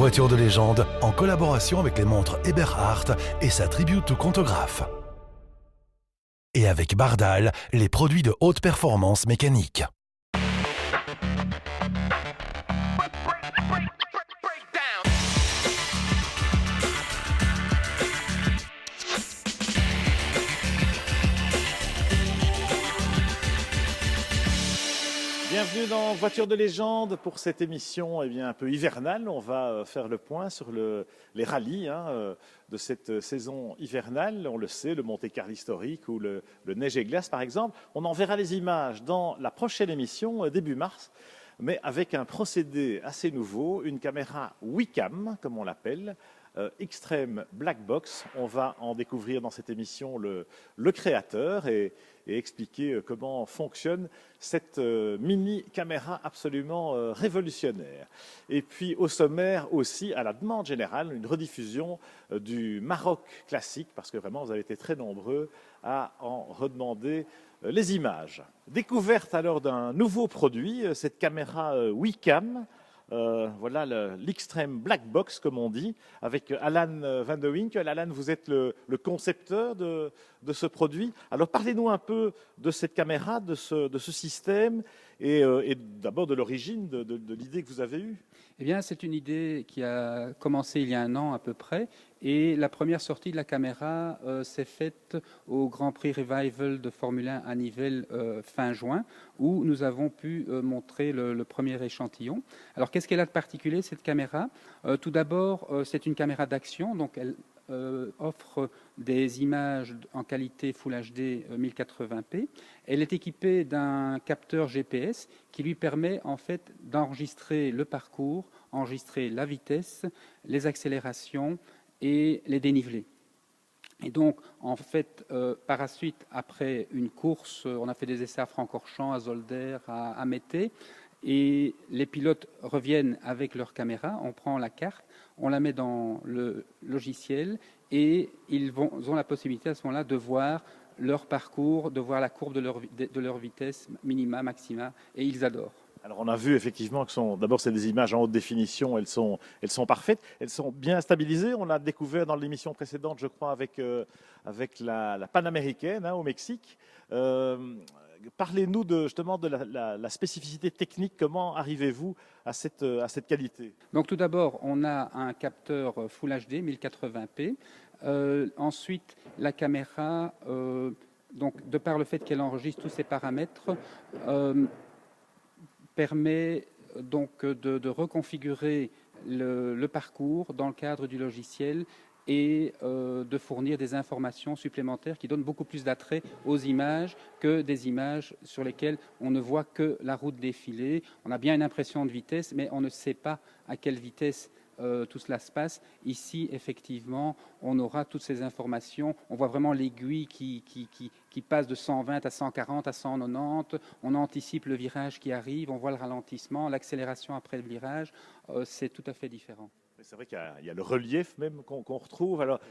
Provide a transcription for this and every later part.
voiture de légende en collaboration avec les montres Eberhardt et sa Tribute to Contograph. Et avec Bardal, les produits de haute performance mécanique. Bienvenue dans Voiture de légende pour cette émission un peu hivernale. On va faire le point sur les rallyes de cette saison hivernale. On le sait, le Monte-Carlo historique ou le Neige et Glace par exemple. On en verra les images dans la prochaine émission début mars, mais avec un procédé assez nouveau, une caméra Wicam comme on l'appelle. Extreme Black Box. On va en découvrir dans cette émission le créateur et expliquer comment fonctionne cette mini caméra absolument révolutionnaire. Et puis au sommaire aussi, à la demande générale, une rediffusion du Maroc classique, parce que vraiment vous avez été très nombreux à en redemander les images. Découverte alors d'un nouveau produit, cette caméra Wicam. Voilà l'Extreme Black Box, comme on dit, avec Alan Van de Winkel. Alan, vous êtes le concepteur de ce produit. Alors, parlez-nous un peu de cette caméra, de ce système, et d'abord de l'origine de l'idée que vous avez eue. Eh bien, c'est une idée qui a commencé il y a un an à peu près, et la première sortie de la caméra s'est faite au Grand Prix Revival de Formule 1 à Nivelles fin juin, où nous avons pu montrer le premier échantillon. Alors, qu'est-ce qu'elle a de particulier, cette caméra? Tout d'abord, c'est une caméra d'action, donc elle offre des images en qualité Full HD 1080p. Elle est équipée d'un capteur GPS qui lui permet en fait d'enregistrer le parcours, enregistrer la vitesse, les accélérations et les dénivelés. Et donc, en fait, par la suite, après une course, on a fait des essais à Francorchamps, à Zolder, à Mété, et les pilotes reviennent avec leur caméra, on prend la carte, on la met dans le logiciel et ils ont la possibilité à ce moment-là de voir leur parcours, de voir la courbe de leur vitesse minima, maxima, et ils adorent. Alors on a vu effectivement que d'abord c'est des images en haute définition, elles sont parfaites, elles sont bien stabilisées. On l'a découvert dans l'émission précédente, je crois, avec la Panaméricaine au Mexique. Parlez-nous justement de la spécificité technique. Comment arrivez-vous à cette qualité? Donc tout d'abord, on a un capteur Full HD 1080p. Ensuite, la caméra, donc de par le fait qu'elle enregistre tous ses paramètres, permet donc de reconfigurer le parcours dans le cadre du logiciel et de fournir des informations supplémentaires qui donnent beaucoup plus d'attrait aux images que des images sur lesquelles on ne voit que la route défiler. On a bien une impression de vitesse, mais on ne sait pas à quelle vitesse tout cela se passe. Ici, effectivement, on aura toutes ces informations. On voit vraiment l'aiguille qui passe de 120 à 140 à 190. On anticipe le virage qui arrive, on voit le ralentissement, l'accélération après le virage. C'est tout à fait différent. C'est vrai qu'il y a le relief même qu'on retrouve. Alors,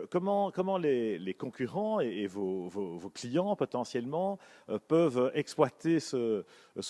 comment les concurrents et vos clients potentiellement peuvent exploiter ce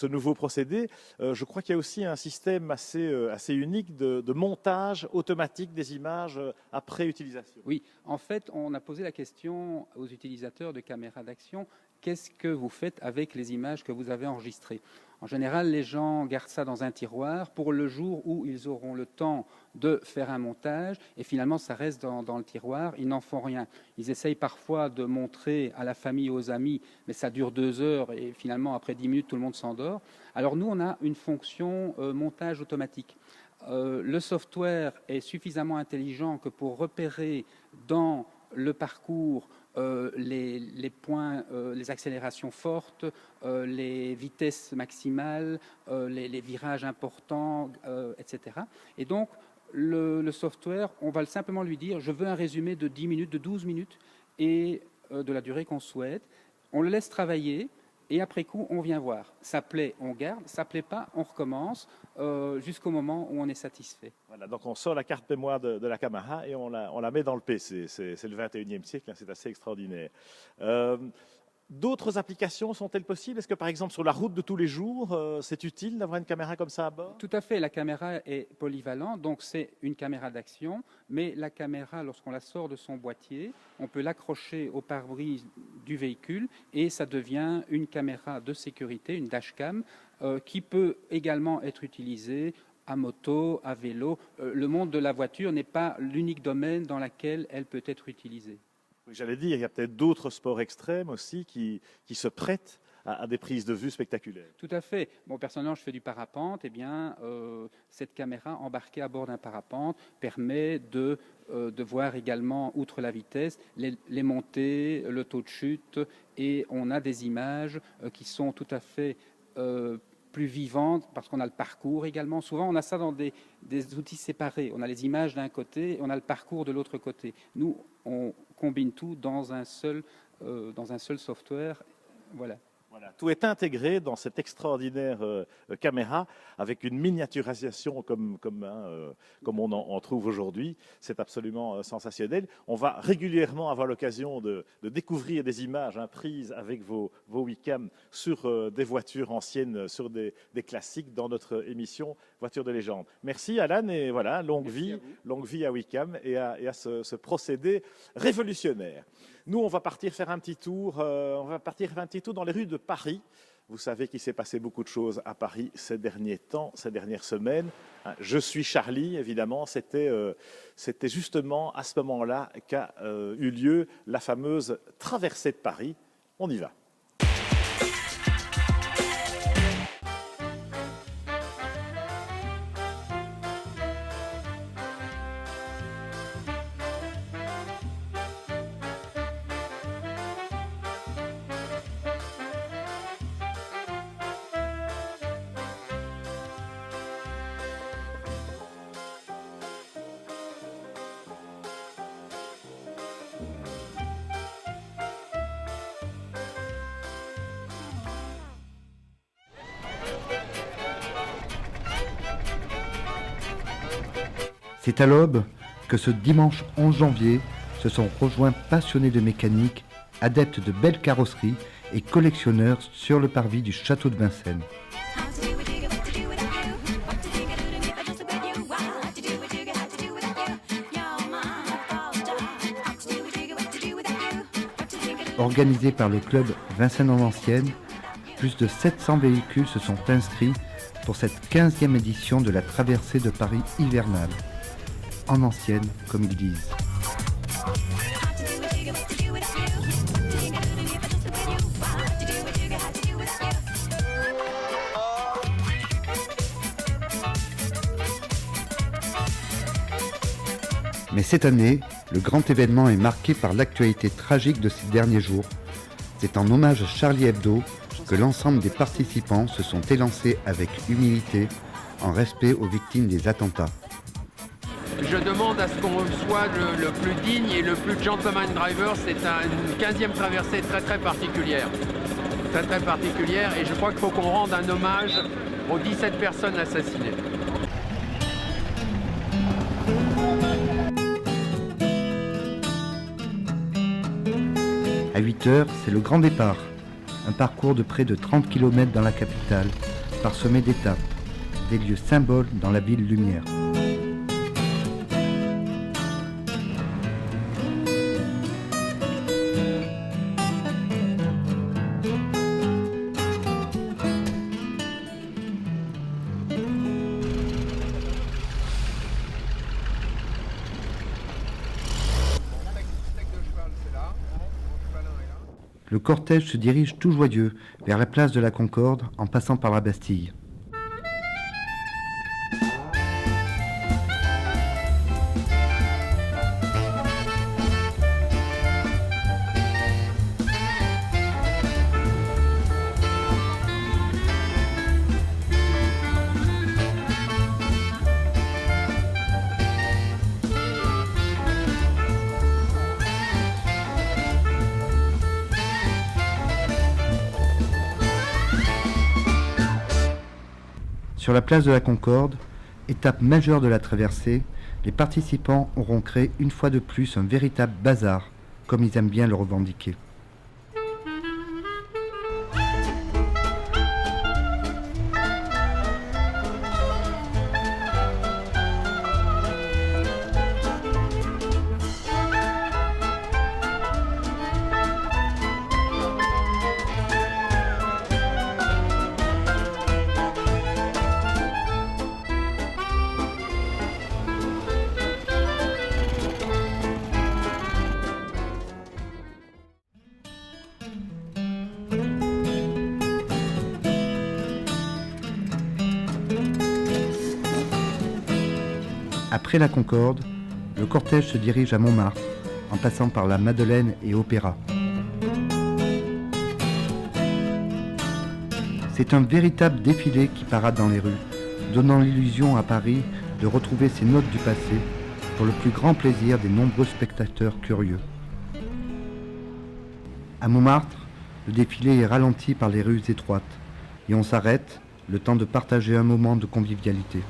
nouveau procédé? Je crois qu'il y a aussi un système assez unique de montage automatique des images après utilisation. Oui, en fait, on a posé la question aux utilisateurs de caméras d'action. Qu'est-ce que vous faites avec les images que vous avez enregistrées? En général, les gens gardent ça dans un tiroir pour le jour où ils auront le temps de faire un montage et finalement ça reste dans le tiroir, ils n'en font rien. Ils essayent parfois de montrer à la famille, aux amis, mais ça dure 2 heures et finalement après 10 minutes tout le monde s'endort. Alors nous on a une fonction montage automatique. Le software est suffisamment intelligent que pour repérer dans le parcours les points, les accélérations fortes, les vitesses maximales, les virages importants, etc. Et donc, le software, on va simplement lui dire, je veux un résumé de 10 minutes, de 12 minutes, et de la durée qu'on souhaite. On le laisse travailler, et après coup, on vient voir. Ça plaît, on garde. Ça plaît pas, on recommence jusqu'au moment où on est satisfait. Voilà, donc on sort la carte mémoire de la caméra et on la met dans le PC. C'est le 21e siècle, c'est assez extraordinaire. D'autres applications sont-elles possibles? Est-ce que par exemple sur la route de tous les jours, c'est utile d'avoir une caméra comme ça à bord? Tout à fait, la caméra est polyvalente, donc c'est une caméra d'action, mais la caméra, lorsqu'on la sort de son boîtier, on peut l'accrocher au pare-brise du véhicule et ça devient une caméra de sécurité, une dashcam, qui peut également être utilisée à moto, à vélo. Le monde de la voiture n'est pas l'unique domaine dans lequel elle peut être utilisée. Oui, j'allais dire, il y a peut-être d'autres sports extrêmes aussi qui se prêtent à des prises de vue spectaculaires. Tout à fait. Bon, personnellement, je fais du parapente. Eh bien, cette caméra embarquée à bord d'un parapente permet de voir également, outre la vitesse, les montées, le taux de chute, et on a des images qui sont tout à fait plus vivantes parce qu'on a le parcours également. Souvent, on a ça dans des outils séparés. On a les images d'un côté et on a le parcours de l'autre côté. Nous, on combine tout dans un seul software. Voilà. Voilà, tout est intégré dans cette extraordinaire caméra avec une miniaturisation comme on en trouve aujourd'hui. C'est absolument sensationnel. On va régulièrement avoir l'occasion de découvrir des images prises avec vos webcams sur des voitures anciennes, sur des classiques dans notre émission Voitures de légende. Merci Alan et voilà, longue vie à webcam et à ce procédé révolutionnaire. Nous, on va partir faire un petit tour. Dans les rues de Paris. Vous savez qu'il s'est passé beaucoup de choses à Paris ces derniers temps, ces dernières semaines. Je suis Charlie, évidemment. C'était justement à ce moment-là qu'a eu lieu la fameuse traversée de Paris. On y va. C'est à l'aube que ce dimanche 11 janvier se sont rejoints passionnés de mécanique, adeptes de belles carrosseries et collectionneurs sur le parvis du château de Vincennes. Organisé par le club Vincennes en Ancienne, plus de 700 véhicules se sont inscrits pour cette 15e édition de la traversée de Paris hivernale. En ancienne, comme ils disent. Mais cette année, le grand événement est marqué par l'actualité tragique de ces derniers jours. C'est en hommage à Charlie Hebdo que l'ensemble des participants se sont élancés avec humilité, en respect aux victimes des attentats. Je demande à ce qu'on soit le plus digne et le plus gentleman driver. C'est une 15e traversée très particulière. Très particulière, et je crois qu'il faut qu'on rende un hommage aux 17 personnes assassinées. À 8h, c'est le grand départ. Un parcours de près de 30 km dans la capitale, parsemé d'étapes, des lieux symboles dans la ville lumière. Le cortège se dirige tout joyeux vers la place de la Concorde en passant par la Bastille. Sur la place de la Concorde, étape majeure de la traversée, les participants auront créé une fois de plus un véritable bazar, comme ils aiment bien le revendiquer. Après la Concorde, le cortège se dirige à Montmartre, en passant par la Madeleine et Opéra. C'est un véritable défilé qui parade dans les rues, donnant l'illusion à Paris de retrouver ses notes du passé, pour le plus grand plaisir des nombreux spectateurs curieux. À Montmartre, le défilé est ralenti par les rues étroites, et on s'arrête, le temps de partager un moment de convivialité.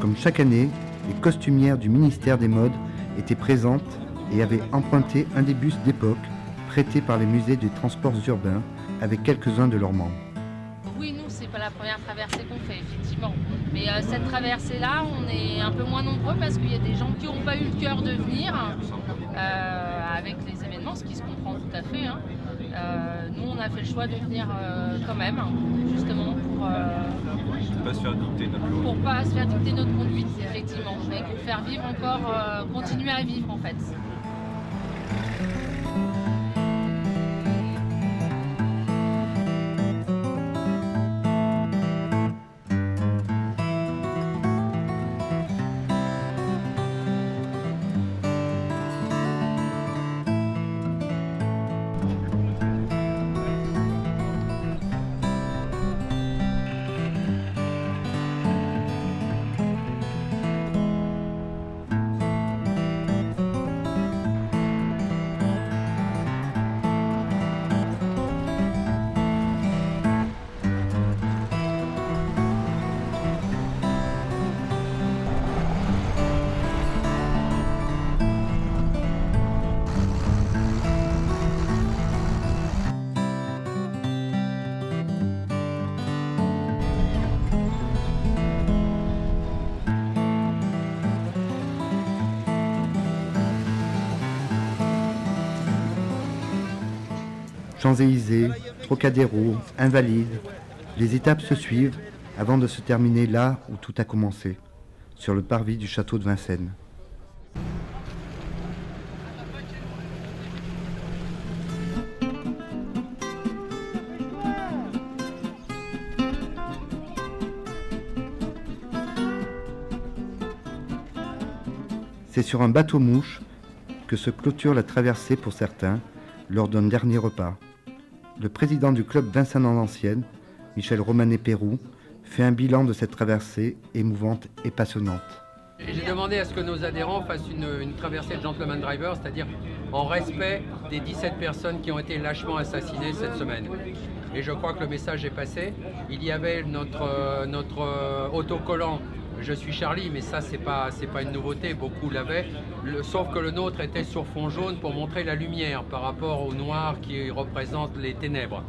Comme chaque année, les costumières du ministère des Modes étaient présentes et avaient emprunté un des bus d'époque prêtés par les musées des transports urbains avec quelques-uns de leurs membres. Oui, nous, c'est pas la première traversée qu'on fait, effectivement. Mais cette traversée-là, on est un peu moins nombreux parce qu'il y a des gens qui n'ont pas eu le cœur de venir avec les événements, ce qui se comprend tout à fait. Nous, on a fait le choix de venir quand même, justement pour pas se faire dicter notre loi. Pour pas se faire dicter notre conduite, effectivement, mais pour faire vivre encore, continuer à vivre en fait. Champs-Élysées, Trocadéro, Invalides, les étapes se suivent avant de se terminer là où tout a commencé, sur le parvis du château de Vincennes. C'est sur un bateau-mouche que se clôture la traversée pour certains, lors d'un dernier repas. Le président du club Vincennes en Ancienne, Michel Romanet-Pérou, fait un bilan de cette traversée émouvante et passionnante. J'ai demandé à ce que nos adhérents fassent une traversée de gentleman driver, c'est-à-dire en respect des 17 personnes qui ont été lâchement assassinées cette semaine. Et je crois que le message est passé. Il y avait notre autocollant « Je suis Charlie », mais ça c'est pas une nouveauté, beaucoup l'avaient. Sauf que le nôtre était sur fond jaune pour montrer la lumière par rapport au noir qui représente les ténèbres.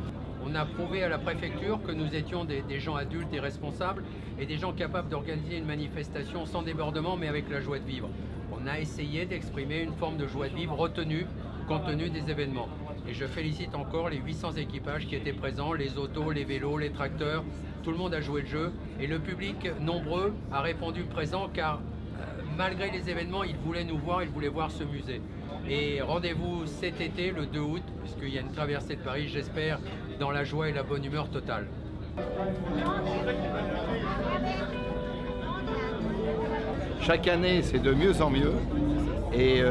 On a prouvé à la préfecture que nous étions des gens adultes et responsables et des gens capables d'organiser une manifestation sans débordement mais avec la joie de vivre. On a essayé d'exprimer une forme de joie de vivre retenue compte tenu des événements. Et je félicite encore les 800 équipages qui étaient présents, les autos, les vélos, les tracteurs. Tout le monde a joué le jeu et le public nombreux a répondu présent car malgré les événements, il voulait nous voir, il voulait voir ce musée. Et rendez-vous cet été, le 2 août, puisqu'il y a une traversée de Paris, j'espère, dans la joie et la bonne humeur totale. Chaque année, c'est de mieux en mieux. Et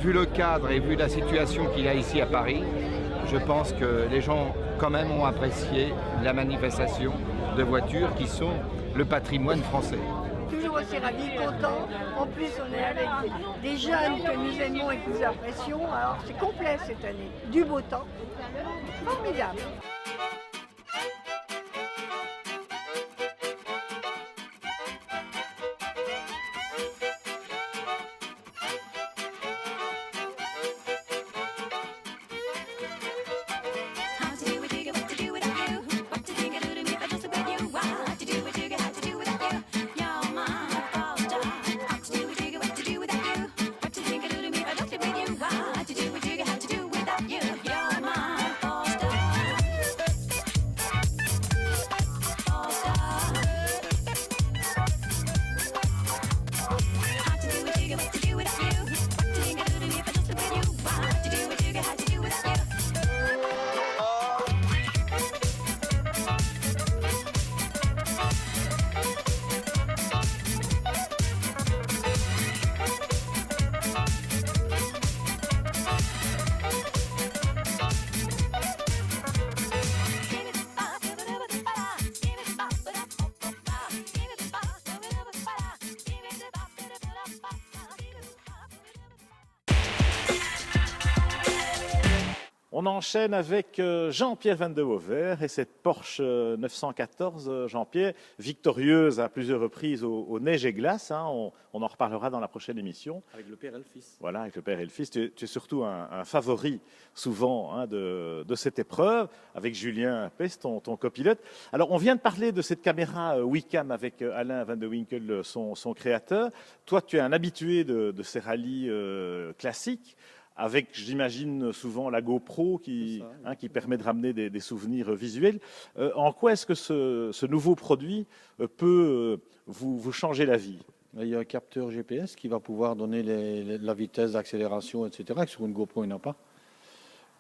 vu le cadre et vu la situation qu'il y a ici à Paris, je pense que les gens quand même ont apprécié la manifestation de voitures qui sont le patrimoine français. Toujours toujours aussi ravis, contents. En plus, on est avec des jeunes que nous aimons et que nous apprécions. Alors, c'est complet cette année. Du beau temps. Formidable. On enchaîne avec Jean-Pierre Van de Waver et cette Porsche 914, Jean-Pierre, victorieuse à plusieurs reprises aux neiges et glaces. Hein, on en reparlera dans la prochaine émission. Avec le père et le fils. Voilà, avec le père et le fils. Tu es surtout un favori souvent hein, de cette épreuve, avec Julien Pest, ton copilote. Alors, on vient de parler de cette caméra Wicam avec Alain Van de Winkel, son créateur. Toi, tu es un habitué de ces rallyes classiques. Avec, j'imagine, souvent la GoPro qui permet de ramener des souvenirs visuels. En quoi est-ce que ce nouveau produit peut vous changer la vie? Il y a un capteur GPS qui va pouvoir donner la vitesse d'accélération, etc., que sur une GoPro, il n'y en a pas.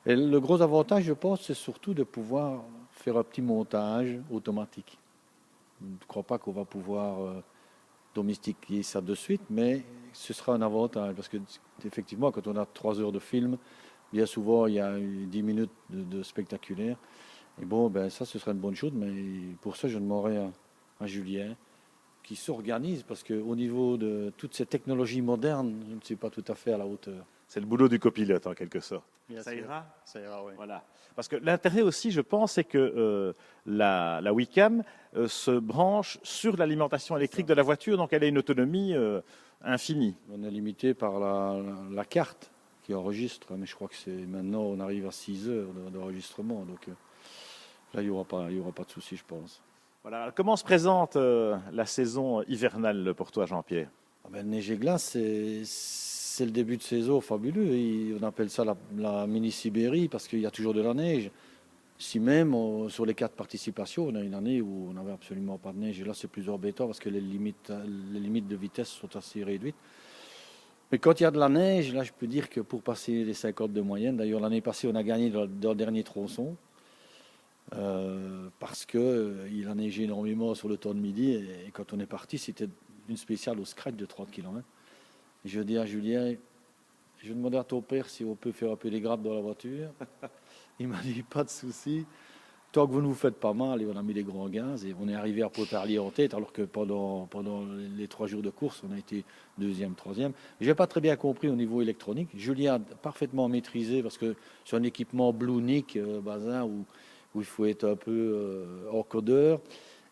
Et le gros avantage, je pense, c'est surtout de pouvoir faire un petit montage automatique. Je ne crois pas qu'on va pouvoir domestiquer ça de suite, mais ce sera un avantage parce que effectivement, quand on a 3 heures de film, bien souvent il y a 10 minutes de spectaculaire. Et bon, ben ça, ce sera une bonne chose, mais pour ça, je demanderai à Julien qui s'organise parce qu'au niveau de toutes ces technologies modernes, je ne suis pas tout à fait à la hauteur. C'est le boulot du copilote en quelque sorte. Ça ira, oui. Voilà. Parce que l'intérêt aussi, je pense, c'est que la Wicam se branche sur l'alimentation électrique de la voiture, donc elle a une autonomie infinie. On est limité par la carte qui enregistre, mais je crois que c'est maintenant, on arrive à 6 heures d'enregistrement, donc là, il n'y aura pas de souci, je pense. Voilà. Comment se présente la saison hivernale pour toi, Jean-Pierre? Neige et glace, c'est le début de saison fabuleux. On appelle ça la mini-Sibérie parce qu'il y a toujours de la neige. Si même sur les 4 participations, on a une année où on n'avait absolument pas de neige. Et là, c'est plus embêtant parce que les limites de vitesse sont assez réduites. Mais quand il y a de la neige, là, je peux dire que pour passer les 50 de moyenne, d'ailleurs, l'année passée, on a gagné dans le dernier tronçon parce qu'il a neigé énormément sur le temps de midi. Et quand on est parti, c'était une spéciale au scratch de 30 km. Je dis à Julien, je vais demander à ton père si on peut faire un peu des grappes dans la voiture. Il m'a dit, pas de souci. Tant que vous ne vous faites pas mal, et on a mis des grands gaz, et on est arrivé à Pontarlier en tête, alors que pendant les 3 jours de course, on a été 2e, 3e. Je n'ai pas très bien compris au niveau électronique. Julien a parfaitement maîtrisé, parce que c'est un équipement Blue-Nick, Bazin, où il faut être un peu encodeur.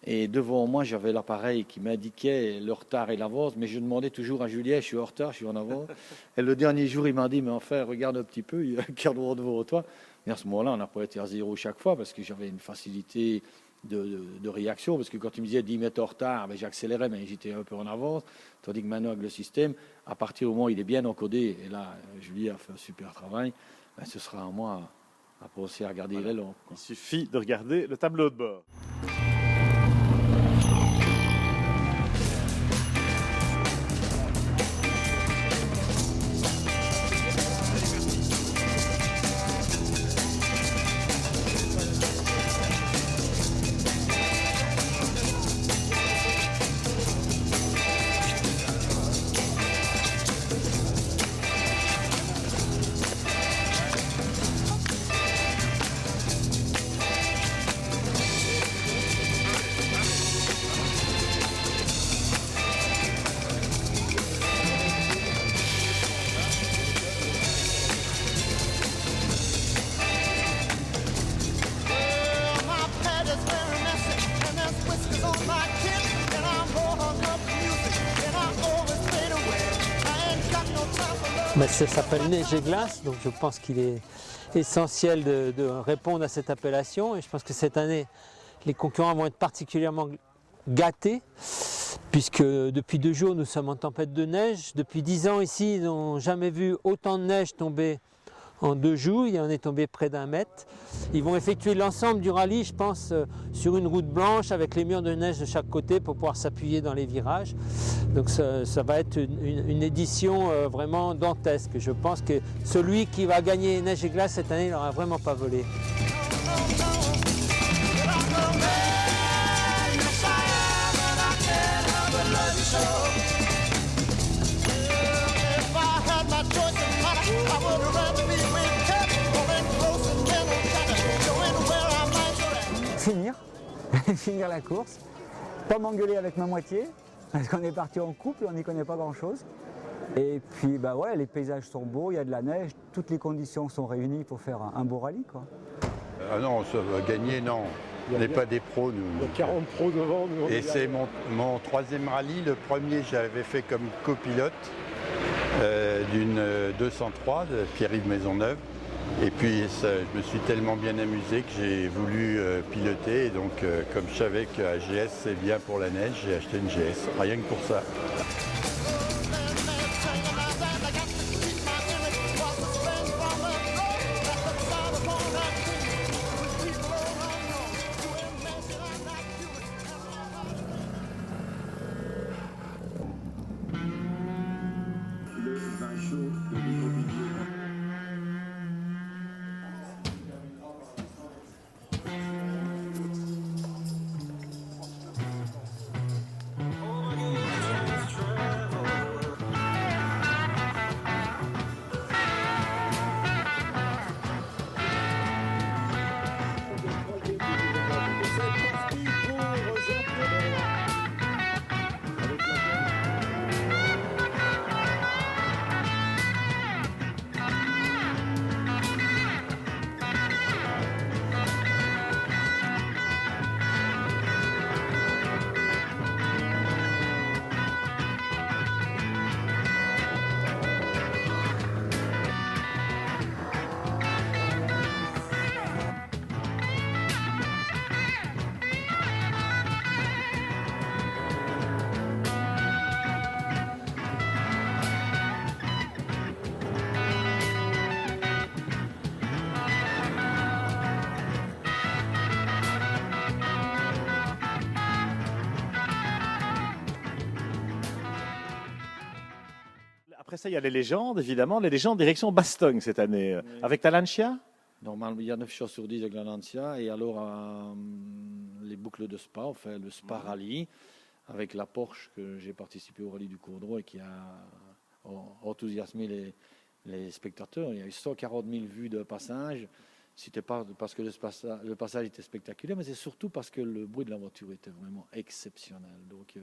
Et devant moi, j'avais l'appareil qui m'indiquait le retard et l'avance, mais je demandais toujours à Julien, je suis en retard, je suis en avance. Et le dernier jour, il m'a dit, mais enfin, regarde un petit peu, il y a un quart d'heure devant toi. Et à ce moment-là, on n'a pas été à 0 chaque fois, parce que j'avais une facilité de réaction, parce que quand il me disait 10 mètres en retard, ben, j'accélérais, mais j'étais un peu en avance. Tandis que maintenant, avec le système, à partir du moment où il est bien encodé, et là, Julien a fait un super travail, ben, ce sera à moi à penser à regarder les lampes. Il suffit de regarder le tableau de bord. Ça s'appelle Neige et Glace, donc je pense qu'il est essentiel de répondre à cette appellation. Et je pense que cette année, les concurrents vont être particulièrement gâtés, puisque depuis 2 jours, nous sommes en tempête de neige. Depuis 10 ans ici, ils n'ont jamais vu autant de neige tomber en 2 jours. Il en est tombé près d'1 mètre. Ils vont effectuer l'ensemble du rallye, je pense, sur une route blanche avec les murs de neige de chaque côté pour pouvoir s'appuyer dans les virages. Donc ça va être une édition vraiment dantesque. Je pense que celui qui va gagner Neige et Glace cette année, il n'aura vraiment pas volé. Finir la course, pas m'engueuler avec ma moitié, parce qu'on est parti en couple, on n'y connaît pas grand chose. Et puis bah ouais, les paysages sont beaux, il y a de la neige, toutes les conditions sont réunies pour faire un beau rallye, quoi. Ah non, ça va gagner, non. On n'est pas des pros, nous. Il y a 40 pros devant nous. Et c'est mon 3e rallye. Le premier, j'avais fait comme copilote d'une 203 de Pierre-Yves Maisonneuve. Et puis je me suis tellement bien amusé que j'ai voulu piloter. Et donc comme je savais qu'à GS c'est bien pour la neige, j'ai acheté une GS, rien que pour ça. Après ça, il y a les légendes, évidemment. Les légendes direction Bastogne cette année. Oui. Avec ta Lancia ? Normalement, il y a 9 choses sur 10 avec la Lancia. Et alors, les boucles de Spa, enfin le Spa Rallye, avec la Porsche que j'ai participé au rallye du Courdreau et qui a enthousiasmé les spectateurs. Il y a eu 140 000 vues de passage. C'était pas parce que le passage était spectaculaire, mais c'est surtout parce que le bruit de la voiture était vraiment exceptionnel. Donc,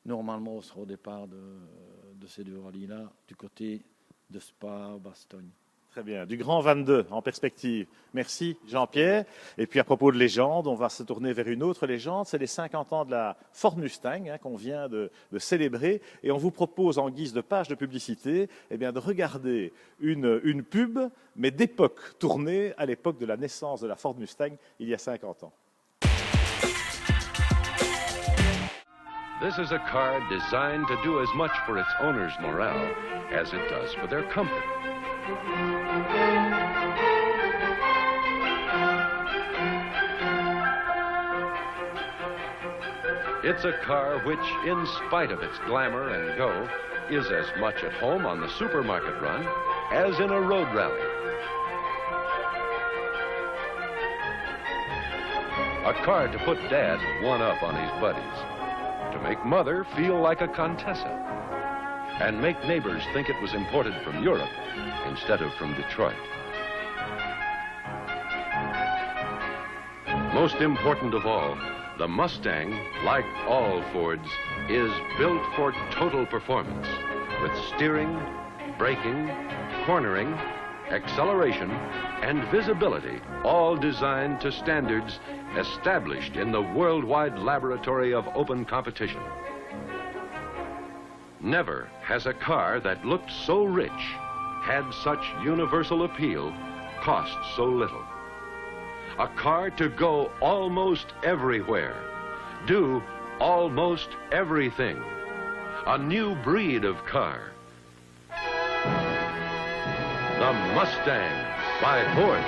normalement, on sera au départ de ces 2 rallyes-là, du côté de Spa-Bastogne. Très bien. Du Grand 22 en perspective. Merci Jean-Pierre. Et puis à propos de légende, on va se tourner vers une autre légende. C'est les 50 ans de la Ford Mustang qu'on vient de célébrer. Et on vous propose en guise de page de publicité de regarder une pub, mais d'époque, tournée à l'époque de la naissance de la Ford Mustang il y a 50 ans. This is a car designed to do as much for its owner's morale as it does for their comfort. It's a car which, in spite of its glamour and go, is as much at home on the supermarket run as in a road rally. A car to put Dad one up on his buddies, to make Mother feel like a Contessa, and make neighbors think it was imported from Europe instead of from Detroit. Most important of all, the Mustang, like all Fords, is built for total performance, with steering, braking, cornering, acceleration, and visibility, all designed to standards established in the worldwide laboratory of open competition. Never has a car that looked so rich, had such universal appeal cost so little. A car to go almost everywhere, do almost everything. A new breed of car. The Mustang by Ford.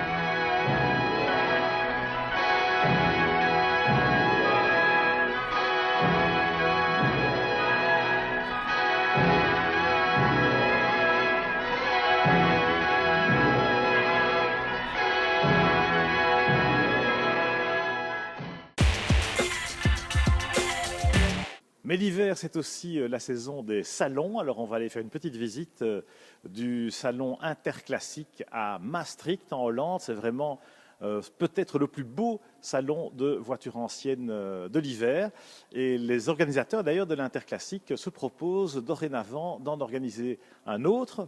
Mais l'hiver, c'est aussi la saison des salons. Alors, on va aller faire une petite visite du salon interclassique à Maastricht, en Hollande. C'est vraiment peut-être le plus beau salon de voitures anciennes de l'hiver. Et les organisateurs, d'ailleurs, de l'interclassique se proposent dorénavant d'en organiser un autre,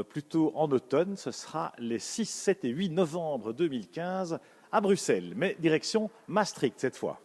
plutôt en automne. Ce sera les 6, 7 et 8 novembre 2015 à Bruxelles. Mais direction Maastricht cette fois.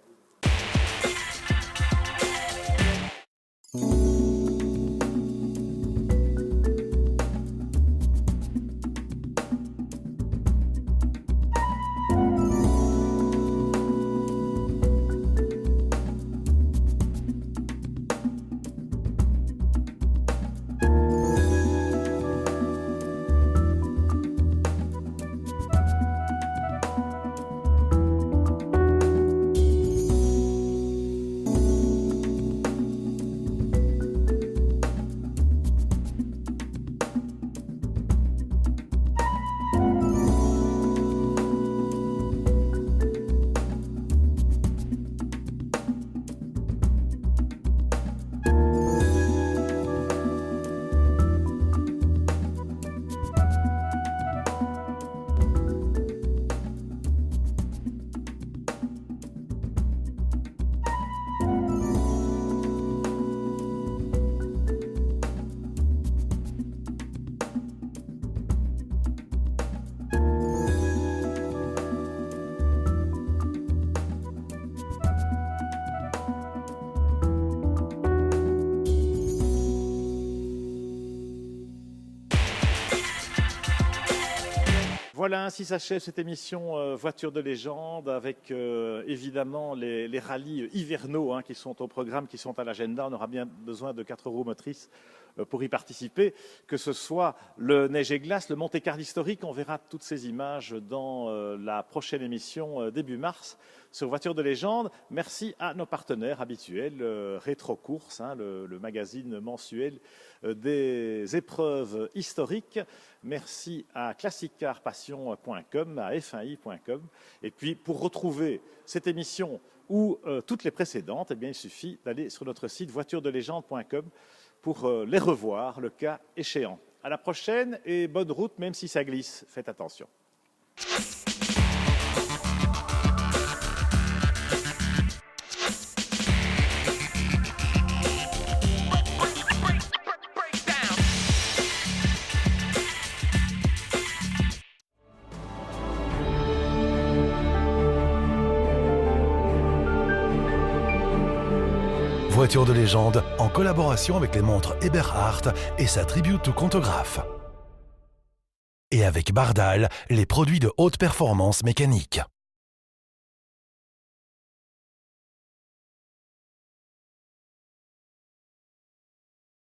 Voilà, ainsi s'achève cette émission Voitures de légende avec évidemment les rallyes hivernaux qui sont au programme, qui sont à l'agenda. On aura bien besoin de 4 roues motrices pour y participer, que ce soit le Neige et Glace, le Monte-Carlo historique. On verra toutes ces images dans la prochaine émission début mars sur Voitures de légende. Merci à nos partenaires habituels, Rétro Course, le magazine mensuel des épreuves historiques. Merci à classicarpassion.com, à f1i.com. Et puis, pour retrouver cette émission ou toutes les précédentes, eh bien, il suffit d'aller sur notre site voituresdelégende.com pour les revoir, le cas échéant. À la prochaine et bonne route, même si ça glisse. Faites attention. Voitures de légende en collaboration avec les montres Eberhardt et sa Tribute to Contograph. Et avec Bardal, les produits de haute performance mécanique.